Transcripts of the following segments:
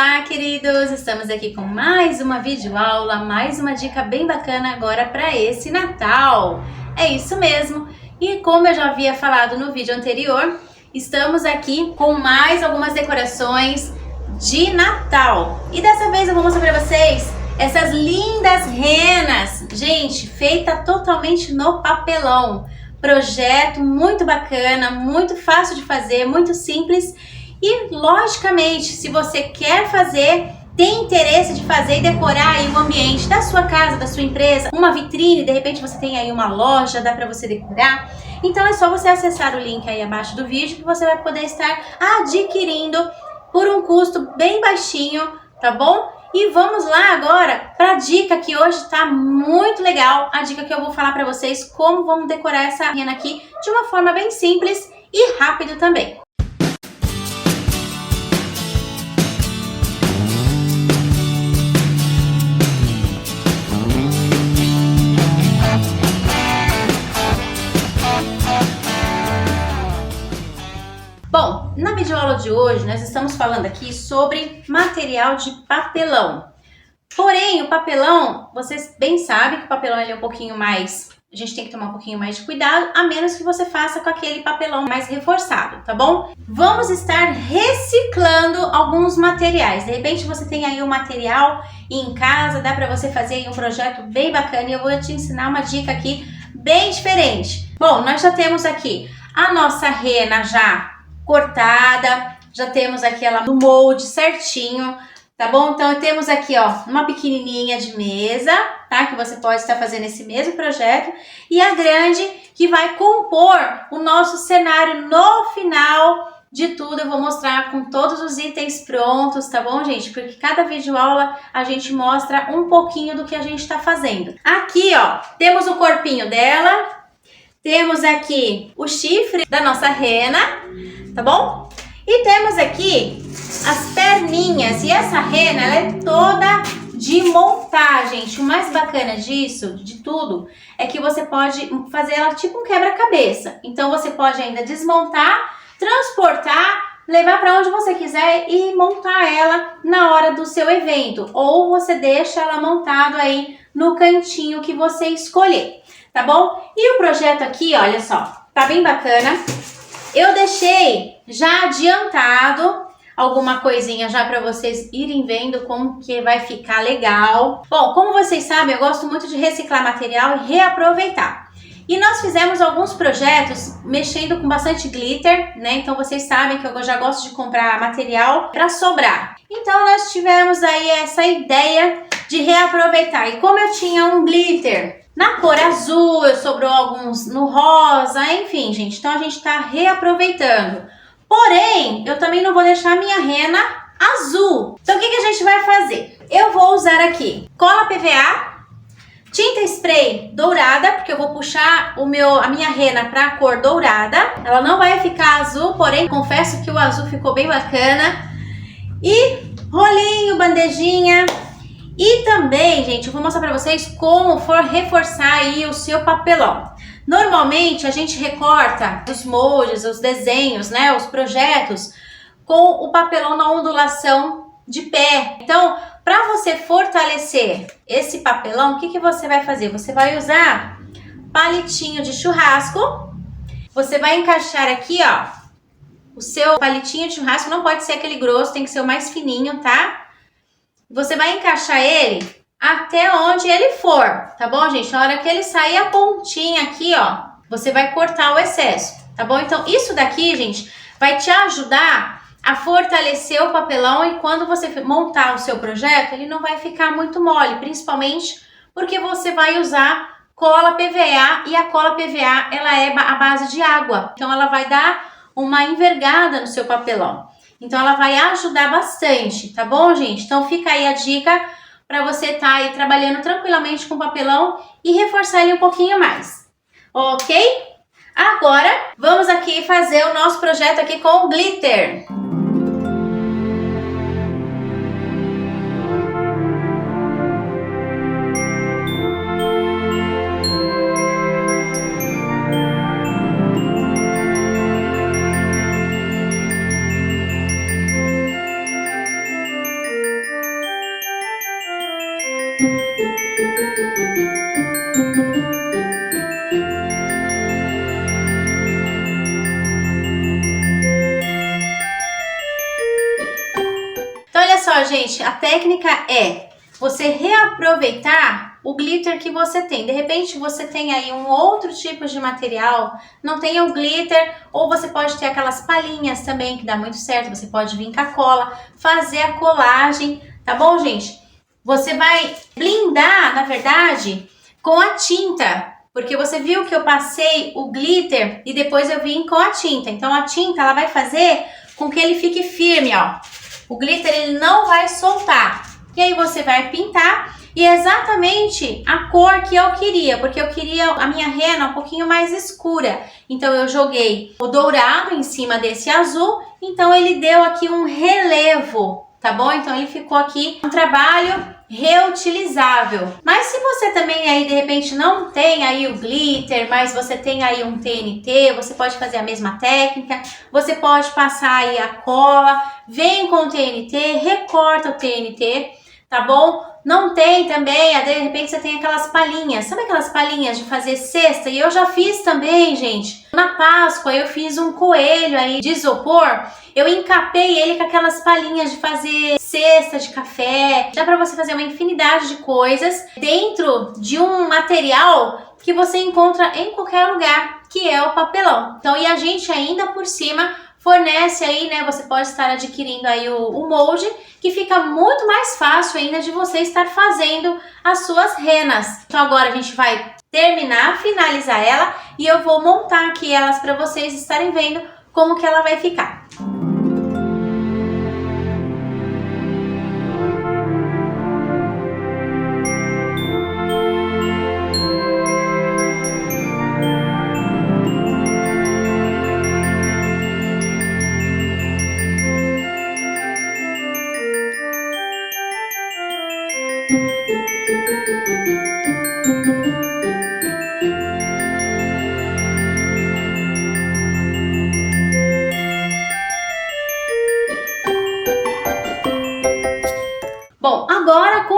Olá, queridos! Estamos aqui com mais uma videoaula, mais uma dica bem bacana agora para esse Natal. É isso mesmo! E como eu já havia falado no vídeo anterior, estamos aqui com mais algumas decorações de Natal. E dessa vez eu vou mostrar para vocês essas lindas renas, gente, feita totalmente no papelão. Projeto muito bacana, muito fácil de fazer, muito simples. E logicamente, se você quer fazer, tem interesse de fazer e decorar aí o ambiente da sua casa, da sua empresa, uma vitrine, de repente você tem aí uma loja, dá para você decorar. Então é só você acessar o link aí abaixo do vídeo que você vai poder estar adquirindo por um custo bem baixinho, tá bom? E vamos lá agora para a dica que hoje tá muito legal, a dica que eu vou falar para vocês como vamos decorar essa rena aqui de uma forma bem simples e rápido também. Bom, na videoaula de hoje nós estamos falando aqui sobre material de papelão. Porém, o papelão, vocês bem sabem que o papelão ele é um pouquinho mais... A gente tem que tomar um pouquinho mais de cuidado, a menos que você faça com aquele papelão mais reforçado, tá bom? Vamos estar reciclando alguns materiais. De repente você tem aí um material em casa, dá para você fazer aí um projeto bem bacana e eu vou te ensinar uma dica aqui bem diferente. Bom, nós já temos aqui a nossa rena já cortada, já temos aqui ela no molde certinho, tá bom? Então temos aqui, ó, uma pequenininha de mesa, tá? Que você pode estar fazendo esse mesmo projeto e a grande que vai compor o nosso cenário no final de tudo. Eu vou mostrar com todos os itens prontos, tá bom, gente? Porque cada videoaula a gente mostra um pouquinho do que a gente tá fazendo. Aqui, ó, temos o corpinho dela, temos aqui o chifre da nossa rena, tá bom? E temos aqui as perninhas e essa rena ela é toda de montar, gente. O mais bacana disso, de tudo, é que você pode fazer ela tipo um quebra-cabeça. Então você pode ainda desmontar, transportar, levar para onde você quiser e montar ela na hora do seu evento. Ou você deixa ela montada aí no cantinho que você escolher, tá bom? E o projeto aqui, olha só, tá bem bacana. Eu deixei já adiantado alguma coisinha já para vocês irem vendo como que vai ficar legal. Bom, como vocês sabem, eu gosto muito de reciclar material e reaproveitar. E nós fizemos alguns projetos mexendo com bastante glitter, né? Então vocês sabem que eu já gosto de comprar material para sobrar. Então nós tivemos aí essa ideia de reaproveitar. E como eu tinha um glitter na cor azul, sobrou alguns no rosa, enfim, gente. Então a gente tá reaproveitando. Porém, eu também não vou deixar a minha rena azul. Então o que a gente vai fazer? Eu vou usar aqui cola PVA, tinta spray dourada, porque eu vou puxar a minha rena para a cor dourada. Ela não vai ficar azul, porém confesso que o azul ficou bem bacana. E rolinho, bandejinha. E também, gente, eu vou mostrar para vocês como for reforçar aí o seu papelão. Normalmente a gente recorta os moldes, os desenhos, né, os projetos com o papelão na ondulação de pé. Então, para você fortalecer esse papelão, o que você vai fazer? Você vai usar palitinho de churrasco. Você vai encaixar aqui, ó, o seu palitinho de churrasco. Não pode ser aquele grosso, tem que ser o mais fininho, tá? Você vai encaixar ele até onde ele for, tá bom, gente? Na hora que ele sair a pontinha aqui, ó, você vai cortar o excesso, tá bom? Então, isso daqui, gente, vai te ajudar a fortalecer o papelão e quando você montar o seu projeto, ele não vai ficar muito mole, principalmente porque você vai usar cola PVA e a cola PVA, ela é a base de água. Então, ela vai dar uma envergada no seu papelão. Então, ela vai ajudar bastante, tá bom, gente? Então, fica aí a dica para você estar aí trabalhando tranquilamente com papelão e reforçar ele um pouquinho mais, ok? Agora, vamos aqui fazer o nosso projeto aqui com glitter. só, gente, a técnica é você reaproveitar o glitter que você tem. De repente você tem aí um outro tipo de material, não tem o glitter, ou você pode ter aquelas palhinhas também, que dá muito certo. Você pode vir com a cola, fazer a colagem, tá bom, gente? Você vai blindar, na verdade, com a tinta, porque você viu que eu passei o glitter e depois eu vim com a tinta. Então a tinta, ela vai fazer com que ele fique firme, ó. O glitter, ele não vai soltar. E aí você vai pintar e exatamente a cor que eu queria, porque eu queria a minha rena um pouquinho mais escura. Então eu joguei o dourado em cima desse azul, então ele deu aqui um relevo, tá bom? Então ele ficou aqui um trabalho reutilizável. Mas se você também aí de repente não tem aí o glitter, mas você tem aí um TNT, você pode fazer a mesma técnica, você pode passar aí a cola, vem com o TNT, recorta o TNT, tá bom? Não tem também, de repente você tem aquelas palhinhas, sabe aquelas palhinhas de fazer cesta? E eu já fiz também, gente. Na Páscoa eu fiz um coelho aí de isopor, eu encapei ele com aquelas palhinhas de fazer cesta de café. Dá pra você fazer uma infinidade de coisas dentro de um material que você encontra em qualquer lugar, que é o papelão. Então, e a gente ainda por cima fornece aí, né? Você pode estar adquirindo aí o molde, que fica muito mais fácil ainda de você estar fazendo as suas renas. Então agora a gente vai terminar, finalizar ela e eu vou montar aqui elas para vocês estarem vendo como que ela vai ficar. Bom, agora com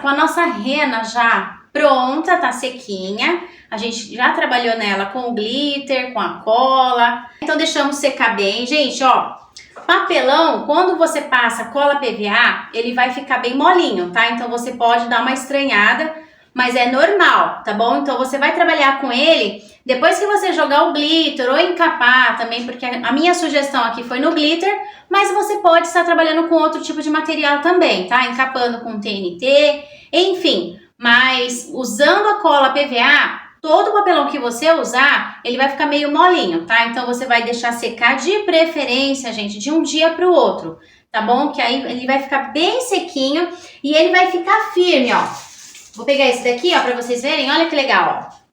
a nossa rena já pronta, tá sequinha, a gente já trabalhou nela com o glitter, com a cola, então deixamos secar bem. Gente, ó, papelão, quando você passa cola PVA, ele vai ficar bem molinho, tá? Então você pode dar uma estranhada, mas é normal, tá bom? Então você vai trabalhar com ele, depois que você jogar o glitter ou encapar também, porque a minha sugestão aqui foi no glitter, mas você pode estar trabalhando com outro tipo de material também, tá? Encapando com TNT, enfim. Mas usando a cola PVA, todo o papelão que você usar, ele vai ficar meio molinho, tá? Então você vai deixar secar de preferência, gente, de um dia para o outro, tá bom? Que aí ele vai ficar bem sequinho e ele vai ficar firme, ó. Vou pegar esse daqui, ó, para vocês verem, olha que legal, ó.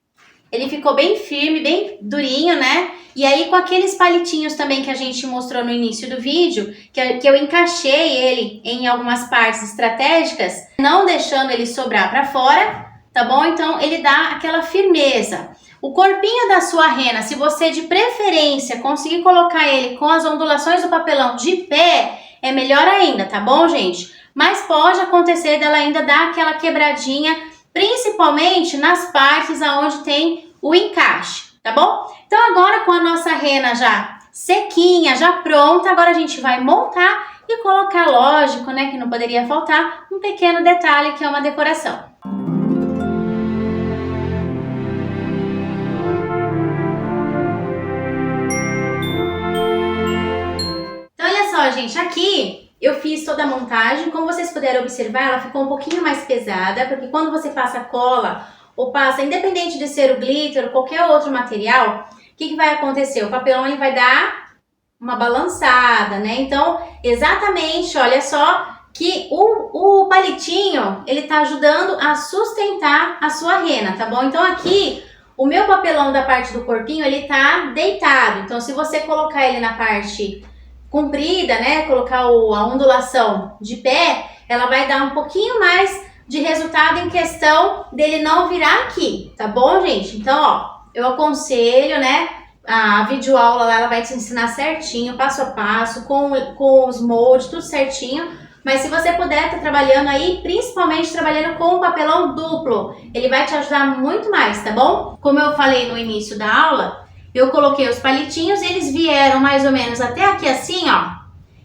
Ele ficou bem firme, bem durinho, né? E aí com aqueles palitinhos também que a gente mostrou no início do vídeo, que eu encaixei ele em algumas partes estratégicas, não deixando ele sobrar para fora, tá bom? Então ele dá aquela firmeza. O corpinho da sua rena, se você de preferência conseguir colocar ele com as ondulações do papelão de pé, é melhor ainda, tá bom, gente? Mas pode acontecer dela ainda dar aquela quebradinha, principalmente nas partes aonde tem o encaixe, tá bom? Então agora com a nossa rena já sequinha, já pronta, agora a gente vai montar e colocar, lógico, né, que não poderia faltar, um pequeno detalhe que é uma decoração. Então olha só, gente, aqui eu fiz toda a montagem, como vocês puderam observar, ela ficou um pouquinho mais pesada, porque quando você passa cola ou passa, independente de ser o glitter ou qualquer outro material, o que vai acontecer? O papelão ele vai dar uma balançada, né? Então, exatamente, olha só que o palitinho, ele tá ajudando a sustentar a sua rena, tá bom? Então aqui, o meu papelão da parte do corpinho, ele tá deitado. Então, se você colocar ele na parte comprida, né, colocar a ondulação de pé, ela vai dar um pouquinho mais de resultado em questão dele não virar aqui, tá bom, gente? Então, ó, eu aconselho, né, a videoaula lá, ela vai te ensinar certinho, passo a passo, com os moldes, tudo certinho. Mas se você puder estar trabalhando aí, principalmente trabalhando com o papelão duplo, ele vai te ajudar muito mais, tá bom? Como eu falei no início da aula, eu coloquei os palitinhos, eles vieram mais ou menos até aqui assim, ó.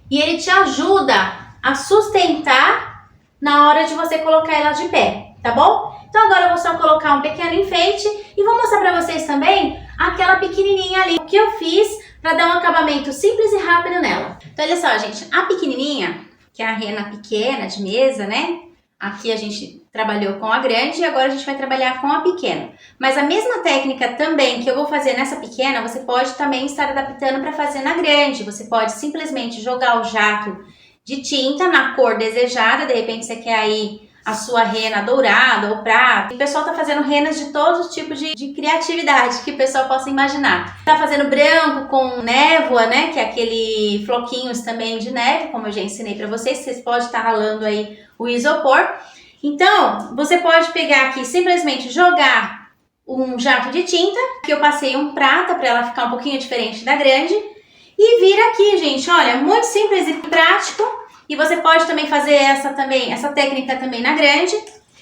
e ele te ajuda a sustentar na hora de você colocar ela de pé, tá bom? Então agora eu vou só colocar um pequeno enfeite e vou mostrar pra vocês também aquela pequenininha ali, o que eu fiz pra dar um acabamento simples e rápido nela. Então olha só, gente, a pequenininha, que é a rena pequena de mesa, né? Aqui a gente trabalhou com a grande e agora a gente vai trabalhar com a pequena. Mas a mesma técnica também que eu vou fazer nessa pequena, você pode também estar adaptando para fazer na grande. Você pode simplesmente jogar o jato de tinta na cor desejada, de repente você quer aí a sua rena dourada ou prata. O pessoal tá fazendo renas de todos os tipos de criatividade que o pessoal possa imaginar. Tá fazendo branco com névoa, né? Que é aquele floquinhos também de neve, como eu já ensinei para vocês. Vocês podem estar ralando aí o isopor. Então, você pode pegar aqui simplesmente jogar um jato de tinta, que eu passei um prata para ela ficar um pouquinho diferente da grande. E vir aqui, gente, olha, muito simples e prático. E você pode também fazer essa técnica também na grande,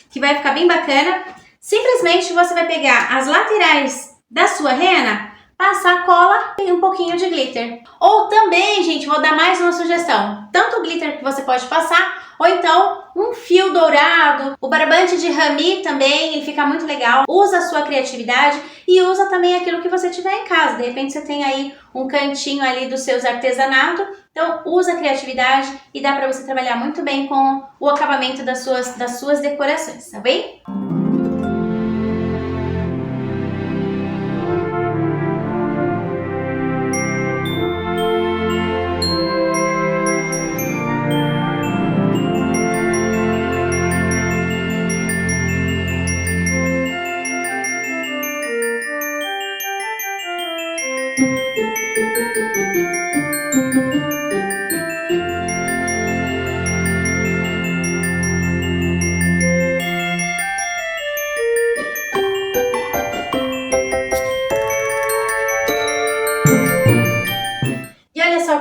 que vai ficar bem bacana. Simplesmente você vai pegar as laterais da sua rena, passar cola e um pouquinho de glitter. Ou também, gente, vou dar mais uma sugestão. Tanto o glitter que você pode passar, ou então um fio dourado. O barbante de rami também, ele fica muito legal. Usa a sua criatividade e usa também aquilo que você tiver em casa. De repente você tem aí um cantinho ali dos seus artesanatos. Então usa a criatividade e dá para você trabalhar muito bem com o acabamento das suas decorações, tá bem?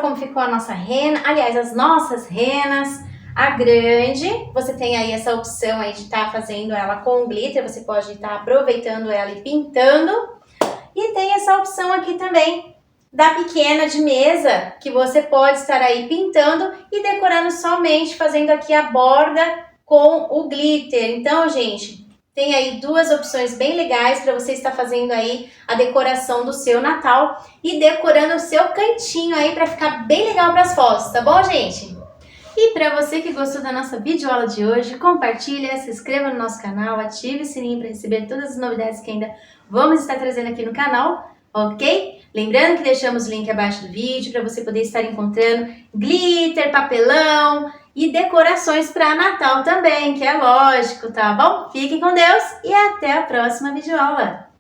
Como ficou a nossa rena, aliás, as nossas renas, a grande, você tem aí essa opção aí de estar fazendo ela com glitter, você pode estar aproveitando ela e pintando, e tem essa opção aqui também da pequena de mesa, que você pode estar aí pintando e decorando somente, fazendo aqui a borda com o glitter. Então, gente, tem aí duas opções bem legais para você estar fazendo aí a decoração do seu Natal e decorando o seu cantinho aí para ficar bem legal para as fotos, tá bom, gente? E para você que gostou da nossa videoaula de hoje, compartilha, se inscreva no nosso canal, ative o sininho para receber todas as novidades que ainda vamos estar trazendo aqui no canal, ok? Lembrando que deixamos o link abaixo do vídeo para você poder estar encontrando glitter, papelão e decorações para Natal também, que é lógico, tá bom? Fiquem com Deus e até a próxima videoaula!